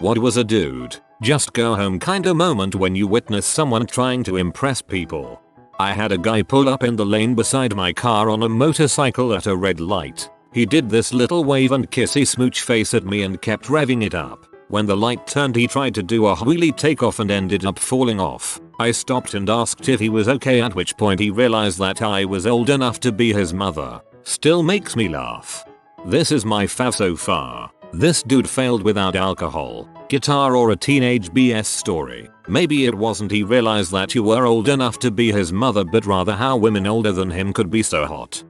What was a dude, just go home kinda moment when you witness someone trying to impress people? I had a guy pull up in the lane beside my car on a motorcycle at a red light. He did this little wave and kissy smooch face at me and kept revving it up. When the light turned he tried to do a wheelie takeoff and ended up falling off. I stopped and asked if he was okay, at which point he realized that I was old enough to be his mother. Still makes me laugh. This is my fav so far. This dude failed without alcohol, guitar or a teenage BS story. Maybe it wasn't he realized that you were old enough to be his mother, but rather how women older than him could be so hot.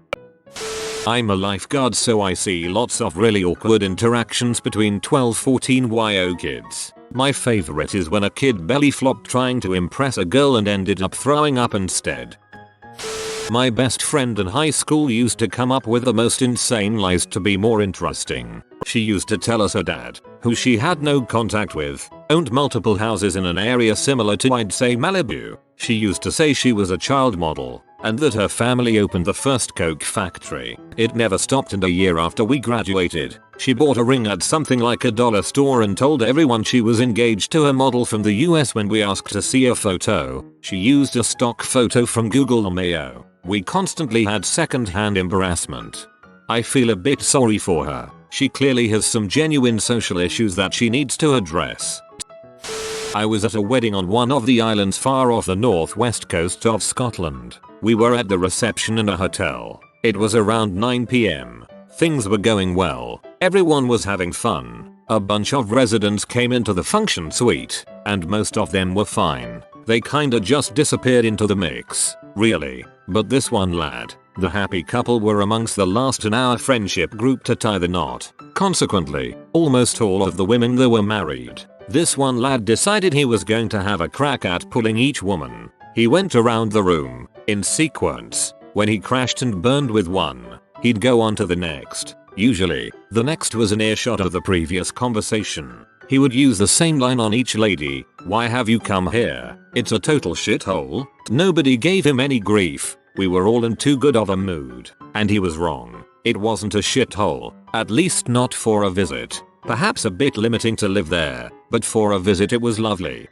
I'm a lifeguard, so I see lots of really awkward interactions between 12-14-YO kids. My favorite is when a kid belly flopped trying to impress a girl and ended up throwing up instead. My best friend in high school used to come up with the most insane lies to be more interesting. She used to tell us her dad, who she had no contact with, owned multiple houses in an area similar to, I'd say, Malibu. She used to say she was a child model, and that her family opened the first Coke factory. It never stopped, and a year after we graduated, she bought a ring at something like a dollar store and told everyone she was engaged to a model from the US. When we asked to see a photo, she used a stock photo from Google or Mayo. We constantly had second-hand embarrassment. I feel a bit sorry for her. She clearly has some genuine social issues that she needs to address. I was at a wedding on one of the islands far off the northwest coast of Scotland. We were at the reception in a hotel. It was around 9 PM. Things were going well. Everyone was having fun. A bunch of residents came into the function suite, and most of them were fine. They kinda just disappeared into the mix, really. But this one lad, the happy couple, were amongst the last in our friendship group to tie the knot. Consequently, almost all of the women there were married. This one lad decided he was going to have a crack at pulling each woman. He went around the room, in sequence. When he crashed and burned with one, he'd go on to the next. Usually, the next was an earshot of the previous conversation. He would use the same line on each lady. Why have you come here? It's a total shithole. Nobody gave him any grief. We were all in too good of a mood. And he was wrong. It wasn't a shithole. At least not for a visit. Perhaps a bit limiting to live there, but for a visit it was lovely.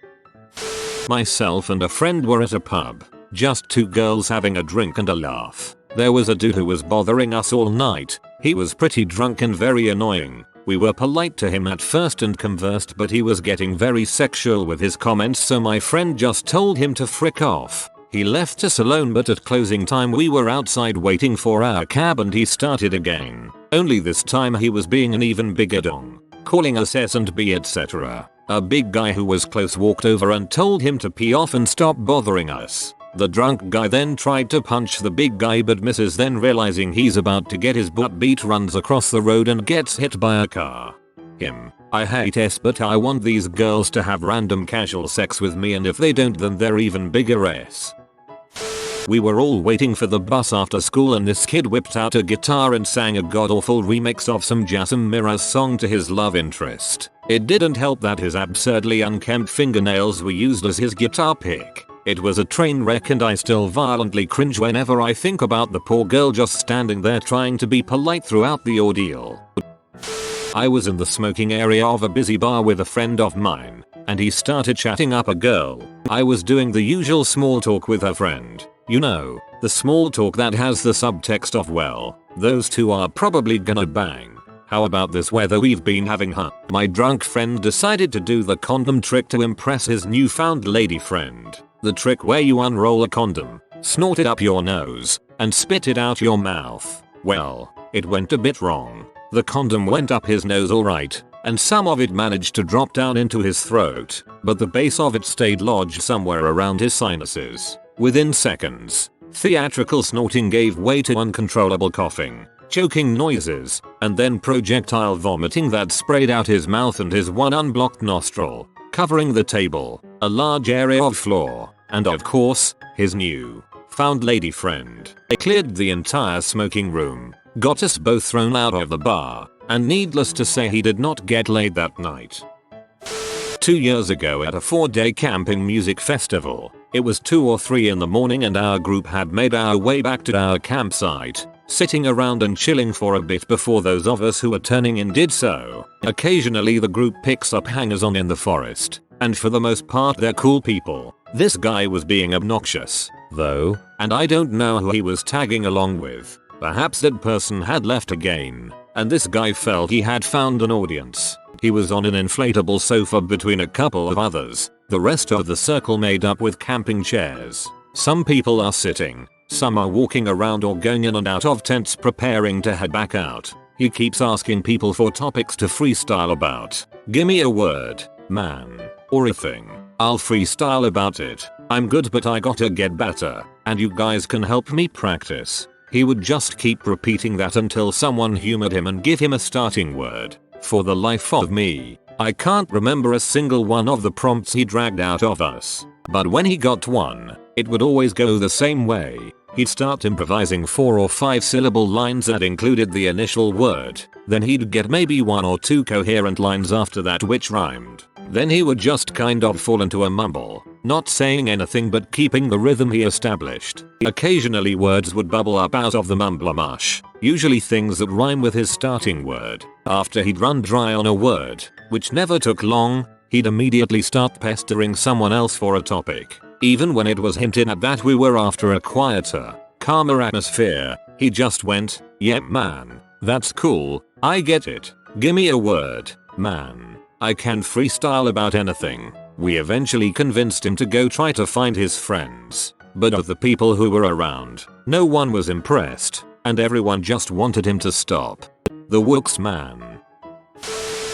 Myself and a friend were at a pub. Just two girls having a drink and a laugh. There was a dude who was bothering us all night. He was pretty drunk and very annoying. We were polite to him at first and conversed, but he was getting very sexual with his comments, so my friend just told him to frick off. He left us alone, but at closing time we were outside waiting for our cab and he started again. Only this time he was being an even bigger dong, calling us S and B etc. A big guy who was close walked over and told him to pee off and stop bothering us. The drunk guy then tried to punch the big guy but misses, then realizing he's about to get his butt beat runs across the road and gets hit by a car. I hate S, but I want these girls to have random casual sex with me, and if they don't then they're even bigger S. We were all waiting for the bus after school and this kid whipped out a guitar and sang a god-awful remix of some Jason Mraz song to his love interest. It didn't help that his absurdly unkempt fingernails were used as his guitar pick. It was a train wreck and I still violently cringe whenever I think about the poor girl just standing there trying to be polite throughout the ordeal. I was in the smoking area of a busy bar with a friend of mine, and he started chatting up a girl. I was doing the usual small talk with her friend. You know, the small talk that has the subtext of, well, those two are probably gonna bang. How about this weather we've been having, huh? My drunk friend decided to do the condom trick to impress his newfound lady friend. The trick where you unroll a condom, snort it up your nose, and spit it out your mouth. Well, it went a bit wrong. The condom went up his nose alright, and some of it managed to drop down into his throat, but the base of it stayed lodged somewhere around his sinuses. Within seconds, theatrical snorting gave way to uncontrollable coughing, choking noises, and then projectile vomiting that sprayed out his mouth and his one unblocked nostril, covering the table, a large area of floor, and of course, his new found lady friend. It cleared the entire smoking room, got us both thrown out of the bar, and needless to say he did not get laid that night. 2 years ago at a 4-day camping music festival, it was 2 or 3 in the morning and our group had made our way back to our campsite. sitting around and chilling for a bit before those of us who were turning in did so. Occasionally the group picks up hangers-on in the forest, and for the most part they're cool people. This guy was being obnoxious, though, and I don't know who he was tagging along with. Perhaps that person had left again, and this guy felt he had found an audience. He was on an inflatable sofa between a couple of others, the rest of the circle made up with camping chairs. Some people are sitting, some are walking around or going in and out of tents preparing to head back out. He keeps asking people for topics to freestyle about. Gimme a word, man, or a thing. I'll freestyle about it. I'm good but I gotta get better, and you guys can help me practice. He would just keep repeating that until someone humored him and give him a starting word. For the life of me, I can't remember a single one of the prompts he dragged out of us. But when he got one, it would always go the same way. He'd start improvising 4 or 5 syllable lines that included the initial word. Then he'd get maybe 1 or 2 coherent lines after that which rhymed. Then he would just kind of fall into a mumble, not saying anything but keeping the rhythm he established. Occasionally words would bubble up out of the mumbler mush, usually things that rhyme with his starting word. After he'd run dry on a word, which never took long, he'd immediately start pestering someone else for a topic. Even when it was hinted at that we were after a quieter, calmer atmosphere, he just went, "Yep man, that's cool, I get it. Gimme a word, man. I can freestyle about anything." We eventually convinced him to go try to find his friends. But of the people who were around, no one was impressed, and everyone just wanted him to stop. The Wooks man.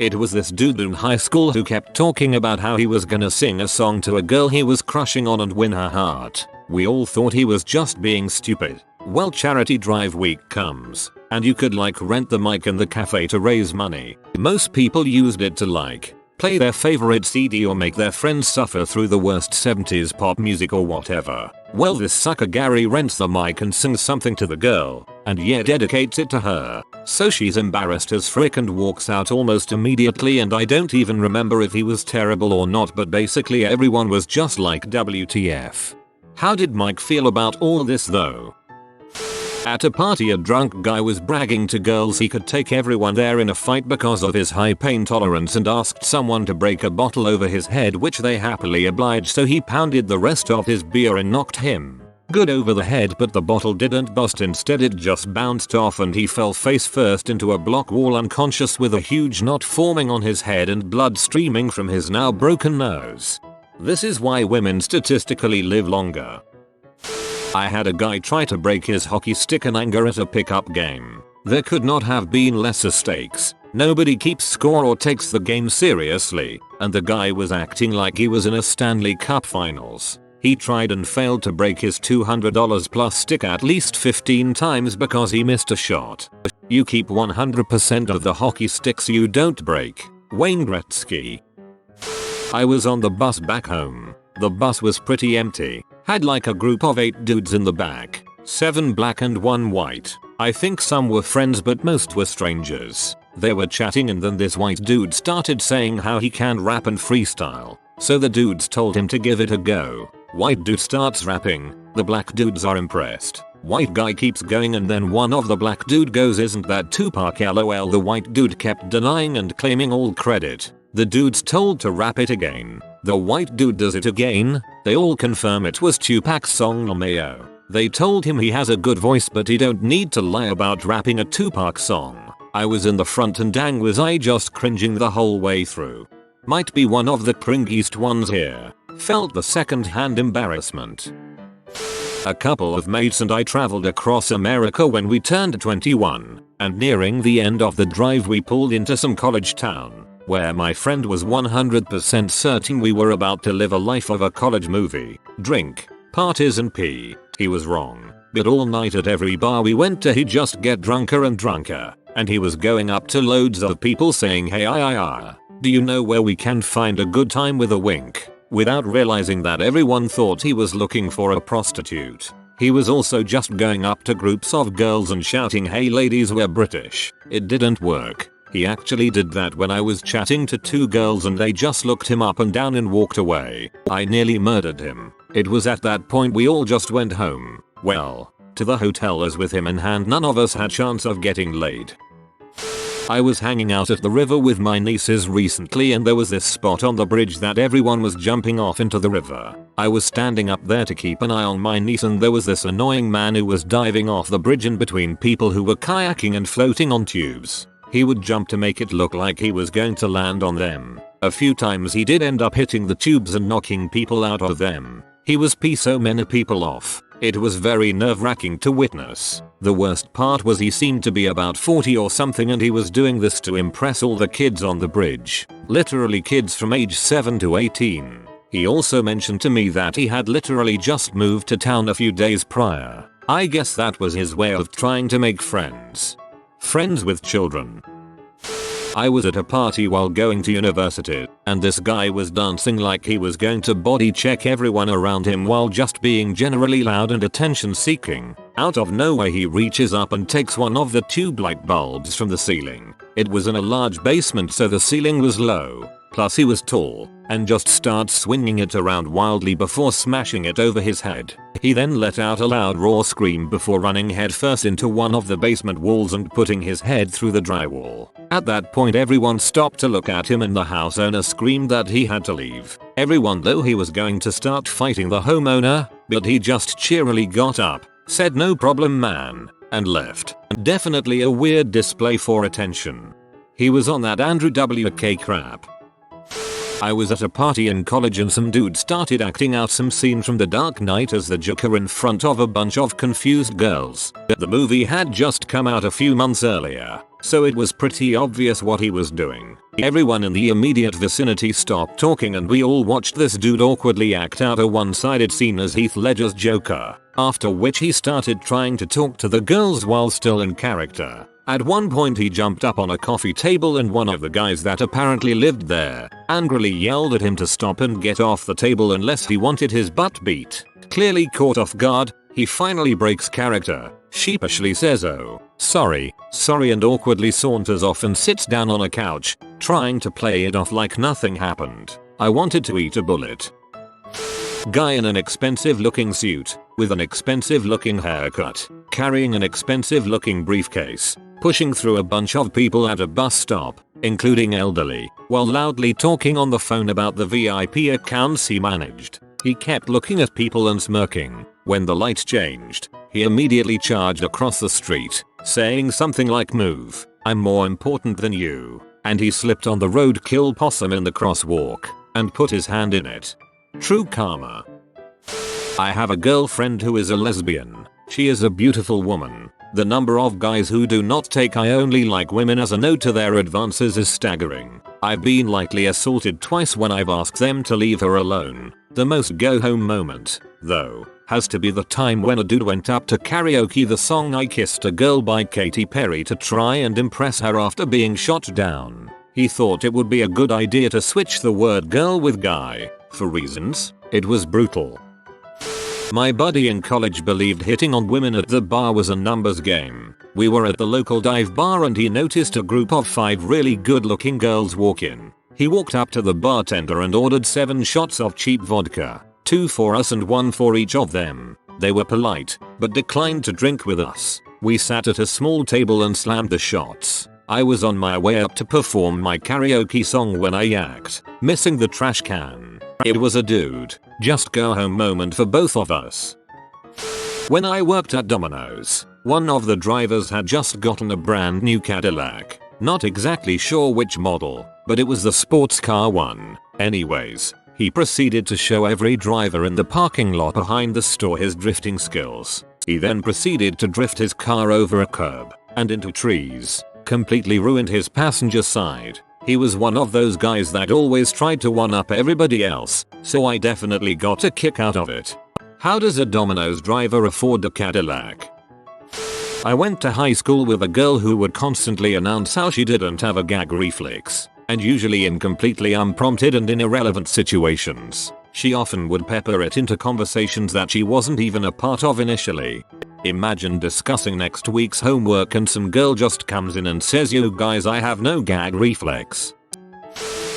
It was this dude in high school who kept talking about how he was gonna sing a song to a girl he was crushing on and win her heart. We all thought he was just being stupid. Well, charity drive week comes, and you could rent the mic in the cafe to raise money. Most people used it to play their favorite CD or make their friends suffer through the worst 70s pop music or whatever. Well, this sucker Gary rents the mic and sings something to the girl, and dedicates it to her. So she's embarrassed as frick and walks out almost immediately, and I don't even remember if he was terrible or not, but basically everyone was just like WTF. How did Mike feel about all this though? At a party a drunk guy was bragging to girls he could take everyone there in a fight because of his high pain tolerance and asked someone to break a bottle over his head, which they happily obliged, so he pounded the rest of his beer and knocked him good over the head, but the bottle didn't bust, instead it just bounced off and he fell face first into a block wall unconscious with a huge knot forming on his head and blood streaming from his now broken nose. This is why women statistically live longer. I had a guy try to break his hockey stick in anger at a pickup game. There could not have been lesser stakes. Nobody keeps score or takes the game seriously, and the guy was acting like he was in a Stanley Cup Finals. He tried and failed to break his $200 plus stick at least 15 times because he missed a shot. You keep 100% of the hockey sticks you don't break. Wayne Gretzky. I was on the bus back home. The bus was pretty empty. Had a group of 8 dudes in the back. 7 black and 1 white. I think some were friends but most were strangers. They were chatting and then this white dude started saying how he can rap and freestyle. So the dudes told him to give it a go. White dude starts rapping. The black dudes are impressed. White guy keeps going and then one of the black dude goes, "Isn't that Tupac LOL?" The white dude kept denying and claiming all credit. The dude's told to rap it again. The white dude does it again. They all confirm it was Tupac's song LMAO. They told him he has a good voice but he don't need to lie about rapping a Tupac song. I was in the front and dang was I just cringing the whole way through. Might be one of the cringiest ones here. Felt the second-hand embarrassment. A couple of mates and I traveled across America when we turned 21, and nearing the end of the drive we pulled into some college town, where my friend was 100% certain we were about to live a life of a college movie, drink, parties and pee. He was wrong, but all night at every bar we went to he'd just get drunker and drunker, and he was going up to loads of people saying, "Hey do you know where we can find a good time with a wink?" Without realizing that everyone thought he was looking for a prostitute. He was also just going up to groups of girls and shouting, "Hey ladies, we're British." It didn't work. He actually did that when I was chatting to 2 girls and they just looked him up and down and walked away. I nearly murdered him. It was at that point we all just went home. Well, to the hotel as with him in hand none of us had chance of getting laid. I was hanging out at the river with my nieces recently and there was this spot on the bridge that everyone was jumping off into the river. I was standing up there to keep an eye on my niece and there was this annoying man who was diving off the bridge in between people who were kayaking and floating on tubes. He would jump to make it look like he was going to land on them. A few times he did end up hitting the tubes and knocking people out of them. He was peeing so many people off. It was very nerve-wracking to witness. The worst part was he seemed to be about 40 or something and he was doing this to impress all the kids on the bridge. Literally kids from age 7 to 18. He also mentioned to me that he had literally just moved to town a few days prior. I guess that was his way of trying to make friends. Friends with children. I was at a party while going to university, and this guy was dancing like he was going to body check everyone around him while just being generally loud and attention seeking. Out of nowhere he reaches up and takes one of the tube light bulbs from the ceiling. It was in a large basement so the ceiling was low, plus he was tall, and just starts swinging it around wildly before smashing it over his head. He then let out a loud raw scream before running headfirst into one of the basement walls and putting his head through the drywall. At that point everyone stopped to look at him and the house owner screamed that he had to leave. Everyone thought he was going to start fighting the homeowner, but he just cheerily got up, said no problem man, and left. Definitely a weird display for attention. He was on that Andrew WK crap. I was at a party in college and some dude started acting out some scene from The Dark Knight as the Joker in front of a bunch of confused girls. The movie had just come out a few months earlier, so it was pretty obvious what he was doing. Everyone in the immediate vicinity stopped talking and we all watched this dude awkwardly act out a one-sided scene as Heath Ledger's Joker, after which he started trying to talk to the girls while still in character. At one point he jumped up on a coffee table and one of the guys that apparently lived there angrily yelled at him to stop and get off the table unless he wanted his butt beat. Clearly caught off guard, he finally breaks character, sheepishly says oh, sorry and awkwardly saunters off and sits down on a couch, trying to play it off like nothing happened. I wanted to eat a bullet. Guy in an expensive looking suit, with an expensive looking haircut, carrying an expensive looking briefcase, pushing through a bunch of people at a bus stop, including elderly, while loudly talking on the phone about the VIP accounts he managed. He kept looking at people and smirking. When the lights changed, he immediately charged across the street, saying something like move, I'm more important than you, and he slipped on the roadkill possum in the crosswalk, and put his hand in it. True karma. I have a girlfriend who is a lesbian. She is a beautiful woman. The number of guys who do not take I only like women as a no to their advances is staggering. I've been lightly assaulted twice when I've asked them to leave her alone. The most go home moment, though, has to be the time when a dude went up to karaoke the song I Kissed a Girl by Katy Perry to try and impress her after being shot down. He thought it would be a good idea to switch the word girl with guy. For reasons, it was brutal. My buddy in college believed hitting on women at the bar was a numbers game. We were at the local dive bar and he noticed a group of 5 really good looking girls walk in. He walked up to the bartender and ordered 7 shots of cheap vodka, 2 for us and 1 for each of them. They were polite, but declined to drink with us. We sat at a small table and slammed the shots. I was on my way up to perform my karaoke song when I yacked, missing the trash can. It was a dude, just go home moment for both of us. When I worked at Domino's, one of the drivers had just gotten a brand new Cadillac. Not exactly sure which model, but it was the sports car one. Anyways, he proceeded to show every driver in the parking lot behind the store his drifting skills. He then proceeded to drift his car over a curb and into trees. Completely ruined his passenger side. He was one of those guys that always tried to one-up everybody else, so I definitely got a kick out of it. How does a Domino's driver afford a Cadillac? I went to high school with a girl who would constantly announce how she didn't have a gag reflex, and usually in completely unprompted and in irrelevant situations. She often would pepper it into conversations that she wasn't even a part of initially. Imagine discussing next week's homework and some girl just comes in and says yo guys I have no gag reflex.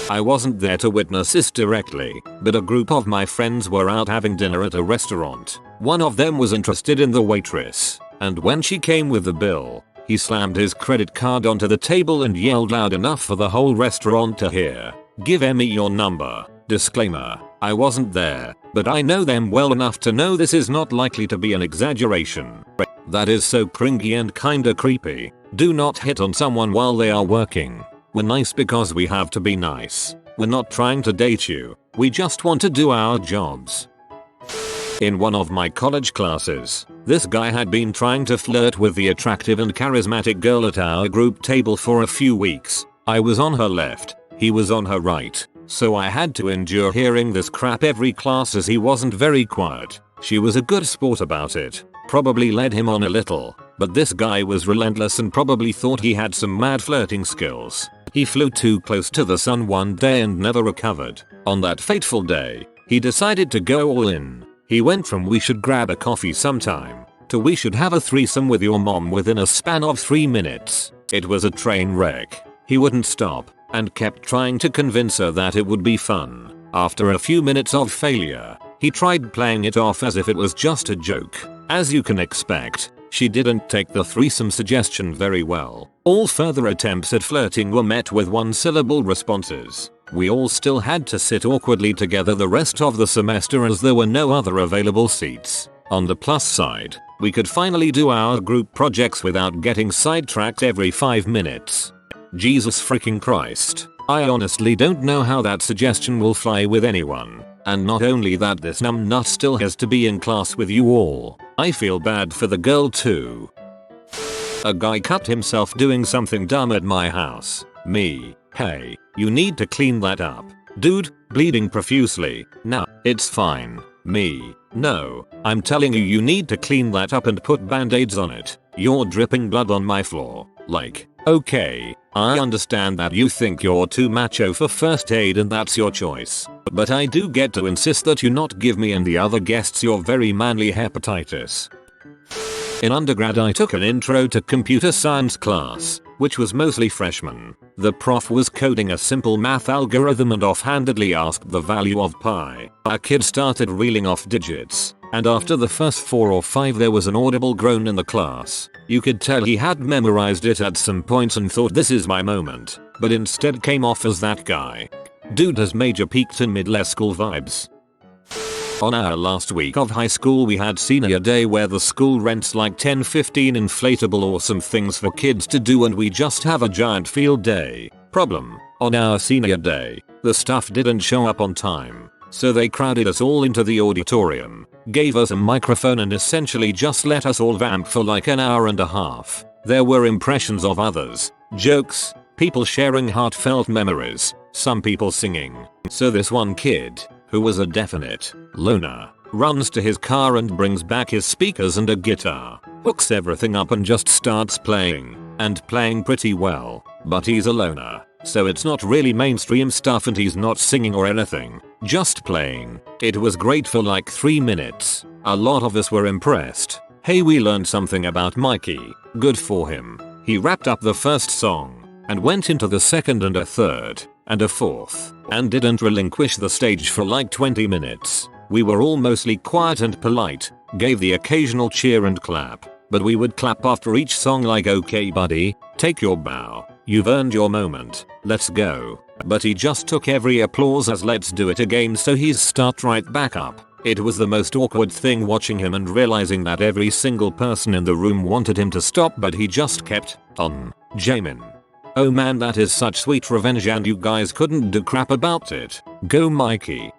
I wasn't there to witness this directly, but a group of my friends were out having dinner at a restaurant. One of them was interested in the waitress, and when she came with the bill, he slammed his credit card onto the table and yelled loud enough for the whole restaurant to hear. "Give Emmy your number." Disclaimer: I wasn't there, but I know them well enough to know this is not likely to be an exaggeration. That is so cringy and kinda creepy. Do not hit on someone while they are working. We're nice because we have to be nice. We're not trying to date you. We just want to do our jobs. In one of my college classes, this guy had been trying to flirt with the attractive and charismatic girl at our group table for a few weeks. I was on her left, he was on her right, so I had to endure hearing this crap every class as he wasn't very quiet. She was a good sport about it, probably led him on a little, but this guy was relentless and probably thought he had some mad flirting skills. He flew too close to the sun one day and never recovered. On that fateful day, he decided to go all in. He went from "we should grab a coffee sometime" to "we should have a threesome with your mom" within a span of 3 minutes. It was a train wreck. He wouldn't stop and kept trying to convince her that it would be fun. After a few minutes of failure, he tried playing it off as if it was just a joke. As you can expect, she didn't take the threesome suggestion very well. All further attempts at flirting were met with one-syllable responses. We all still had to sit awkwardly together the rest of the semester as there were no other available seats. On the plus side, we could finally do our group projects without getting sidetracked every 5 minutes. Jesus freaking Christ. I honestly don't know how that suggestion will fly with anyone. And not only that, this numbnut still has to be in class with you all. I feel bad for the girl too. A guy cut himself doing something dumb at my house. Me: "Hey, you need to clean that up." Dude: "Bleeding profusely." "Nah, it's fine." Me: "No, I'm telling you, you need to clean that up and put band-aids on it. You're dripping blood on my floor." Like, okay, I understand that you think you're too macho for first aid and that's your choice, but I do get to insist that you not give me and the other guests your very manly hepatitis. In undergrad, I took an intro to computer science class, which was mostly freshmen. The prof was coding a simple math algorithm and offhandedly asked the value of pi. A kid started reeling off digits, and after the first 4 or 5 there was an audible groan in the class. You could tell he had memorized it at some points and thought, "This is my moment," but instead came off as that guy. Dude has major peaked in mid-level school vibes. On our last week of high school, we had senior day where the school rents like 10-15 inflatable awesome things for kids to do and we just have a giant field day. Problem: on our senior day, the staff didn't show up on time, so they crowded us all into the auditorium, gave us a microphone and essentially just let us all vamp for like an hour and a half. There were impressions of others, jokes, people sharing heartfelt memories, some people singing. So this one kid, who was a definite loner, runs to his car and brings back his speakers and a guitar, hooks everything up and just starts playing, and playing pretty well. But he's a loner, so it's not really mainstream stuff and he's not singing or anything, just playing. It was great for like 3 minutes. A lot of us were impressed. Hey, we learned something about Mikey. Good for him. He wrapped up the first song and went into the second and a third and a fourth, and didn't relinquish the stage for like 20 minutes. We were all mostly quiet and polite, gave the occasional cheer and clap, but we would clap after each song like, "Okay buddy, take your bow. You've earned your moment. Let's go." But he just took every applause as "let's do it again," so he's start right back up. It was the most awkward thing watching him and realizing that every single person in the room wanted him to stop, but he just kept on jamming. Oh man, that is such sweet revenge and you guys couldn't do crap about it. Go Mikey.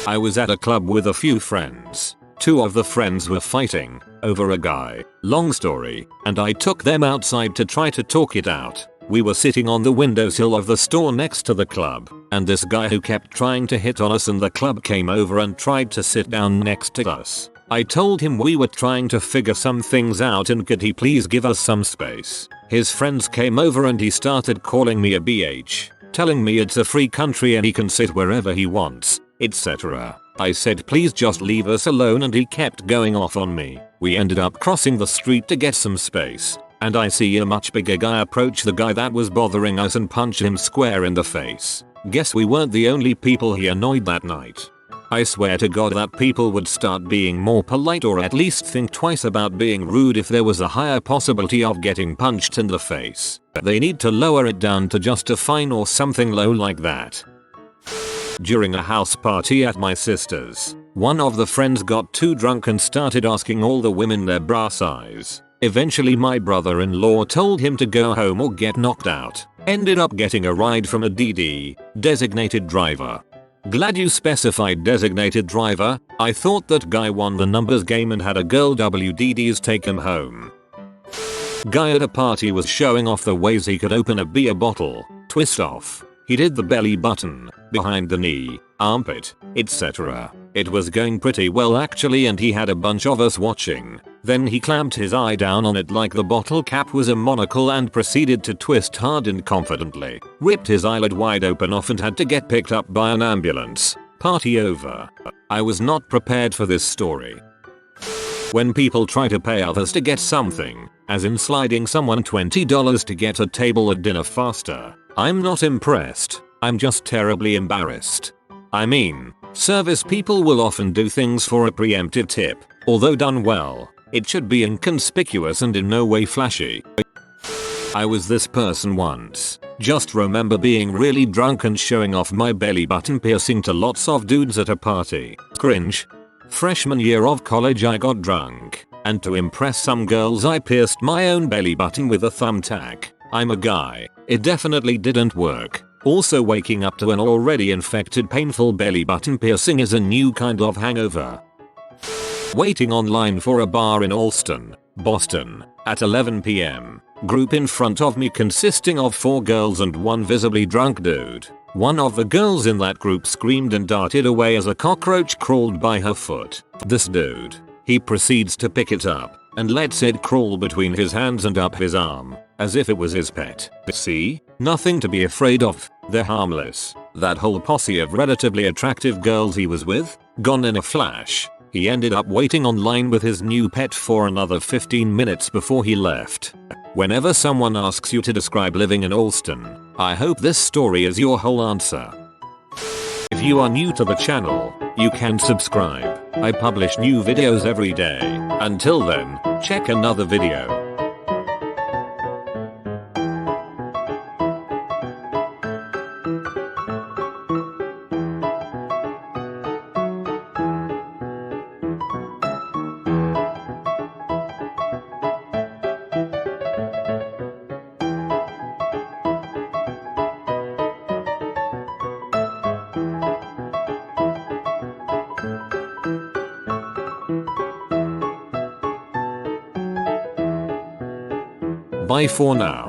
I was at a club with a few friends. 2 of the friends were fighting over a guy. Long story, and I took them outside to try to talk it out. We were sitting on the windowsill of the store next to the club, and this guy who kept trying to hit on us in the club came over and tried to sit down next to us. I told him we were trying to figure some things out and could he please give us some space. His friends came over and he started calling me a BH, telling me it's a free country and he can sit wherever he wants, etc. I said please just leave us alone and he kept going off on me. We ended up crossing the street to get some space, and I see a much bigger guy approach the guy that was bothering us and punch him square in the face. Guess we weren't the only people he annoyed that night. I swear to God that people would start being more polite or at least think twice about being rude if there was a higher possibility of getting punched in the face. They need to lower it down to just a fine or something low like that. During a house party at my sister's, one of the friends got too drunk and started asking all the women their bra size. Eventually my brother-in-law told him to go home or get knocked out. Ended up getting a ride from a DD, designated driver. Glad you specified designated driver. I thought that guy won the numbers game and had a girl WDDs take him home. Guy at a party was showing off the ways he could open a beer bottle, twist off. He did the belly button, behind the knee, armpit, etc. It was going pretty well actually, and he had a bunch of us watching. Then he clamped his eye down on it like the bottle cap was a monocle and proceeded to twist hard and confidently. Ripped his eyelid wide open off and had to get picked up by an ambulance. Party over. I was not prepared for this story. When people try to pay others to get something, as in sliding someone $20 to get a table at dinner faster, I'm not impressed. I'm just terribly embarrassed. I mean, service people will often do things for a preemptive tip. Although done well, it should be inconspicuous and in no way flashy. I was this person once. Just remember being really drunk and showing off my belly button piercing to lots of dudes at a party. Cringe. Freshman year of college I got drunk, and to impress some girls I pierced my own belly button with a thumbtack. I'm a guy. It definitely didn't work. Also, waking up to an already infected painful belly button piercing is a new kind of hangover. Waiting online for a bar in Allston, Boston, at 11 p.m. Group in front of me consisting of 4 girls and 1 visibly drunk dude. One of the girls in that group screamed and darted away as a cockroach crawled by her foot. This dude, he proceeds to pick it up and lets it crawl between his hands and up his arm, as if it was his pet. See? Nothing to be afraid of. They're harmless. That whole posse of relatively attractive girls he was with, gone in a flash. He ended up waiting online with his new pet for another 15 minutes before he left. Whenever someone asks you to describe living in Allston, I hope this story is your whole answer. If you are new to the channel, you can subscribe. I publish new videos every day. Until then, check another video. Bye for now.